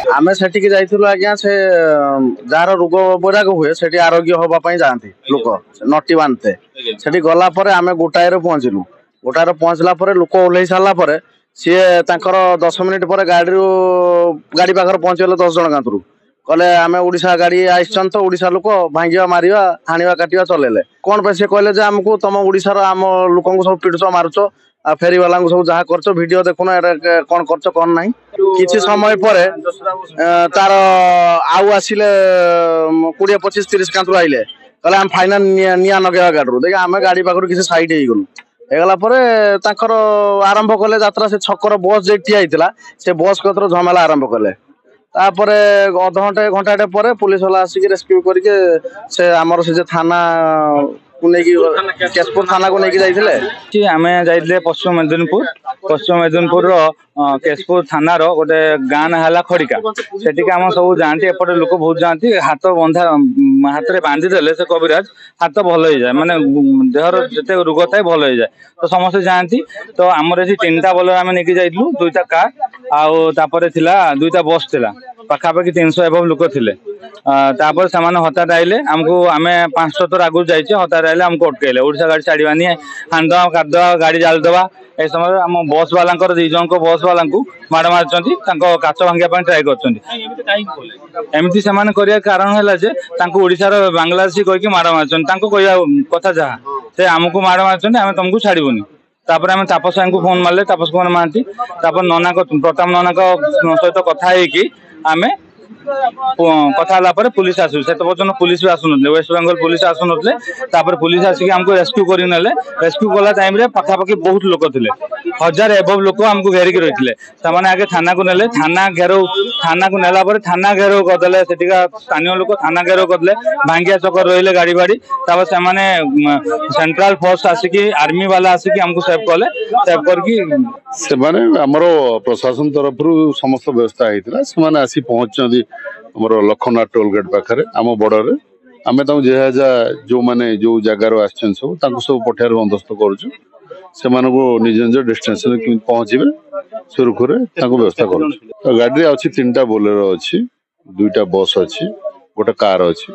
आमे सेठी जाइथिलु आज्ञा से जार रोग बराग हुए सेठी आरोग्य होबा पई जांती लोक नटी बांधते सेठी गला परे आमे गोटाए रे पहुंचलु गोटाए रे पहुंचला परे लोक ओल्है सारला परे सीए तांकर 10 मिनिट परे गाड़ी पाखर पहुंचले 10 जण गांतरु कहले आमे ओडिशा गाड़ी आइछन तो ओडिशा लोक भांगिया मारिया हानिया काटिया चलेले कोन पे से कहले जे हमकू तम ओडिशा रो आम लोकन सब पिडचो मारुचो आ फेरी वाला सब जहाँ करछ वीडियो देखुना एटा कोन करछ कोन नाही किछि समय परे तार आउ आसिले 20 25 30 कांतरु आइले कहले हम फाइनल निया नगेवा गाडरू देख आमे गाड़ी पाखर किछि साइड हे गलु हेगला परे तांकर आरंभ कले यात्रा से छकर बस जे टिया हितला से बस कतर झमेला आरंभ कले तापरे अध घंटे घंटाटे परे पुलिस वाला आसिक रेस्क्यू करके से हमर से जे थाना केशपुर थाना को लेके जाइथिले आमे जाइथिले पश्चिम मेदिनीपुर रो केशपुर थाना रो गोटे गाँ ना हला खड़िका सेटिके हम सब जानती एपटे लोक बहुत जानती हाथ बंधा हाथ रे बांधी देले से कविराज हाथ भल हो जाए माने देहर जते रोग थाए भल हो जाए तो समस्त जानती तो आमर एठी 3टा बोलर आमे नेकी जाइथलु 2टा कार आउ तापरे थिला 2टा बस थिला पाखापाखि 300 एबव लोक थिले तापर सामान्य हतार आइले हमको आमे 500 तो आगु जाइछे हतार आइले हमको अटकेले ओडिशा गाड़ी छाड़ीबानी हांदवा कादवा गाड़ी जालदवा ए समय हम बस वाला दी जन को बस वाला माड़ मारचंती तांको काच भांगिया पय ट्राई करचंती एमिति समान करिया कारण हैला जे तांको ओडिशा रो बांग्लादेशी कहि के माड़ मारचंती तांको कहिया कथा जा से हमको माड़ मारचंती हम तुमको छाड़ीबोनी तापर हम तापस को फोन मारले तापस कुमार महांती तापर नना को प्रताप नना को सहित कथा है कि आमे कथा पुलिस आसू से पर्यटन पुलिस भी आसुन वेस्ट बेंगल पुलिस आसुन पुलिस आसिक हमको रेस्क्यू कर रेस्क्यू कला टाइम रे पाखापाखि बहुत लोक थे 1000 एबव लोक हमको घेरिक रही आगे थाना को नेले थाना को नेला थाना घेराव करदे सेठिका स्थानीय लोक थाना घेराव करदे भांगिया चक्कर रही गाड़ी बाड़ी तापर सेंट्रल फोर्स आसिक आर्मी वाला आसिक हमको सेव कले सेव करके प्रशासन तरफ समस्त व्यवस्था होता से आसी पहुंचती लखननाथ टोल गेट पाखे आम बॉर्डर आम जेहा जो माने जो जगार आसन सब सब पठार बंदोबस्त करुचु से निज निज डेस्टिनेशन पहुंचे सुरखुरे व्यवस्था कर गाड़ी अच्छी 3टा बोलेरो अच्छी 2टा बस अच्छी गोटे कार अच्छी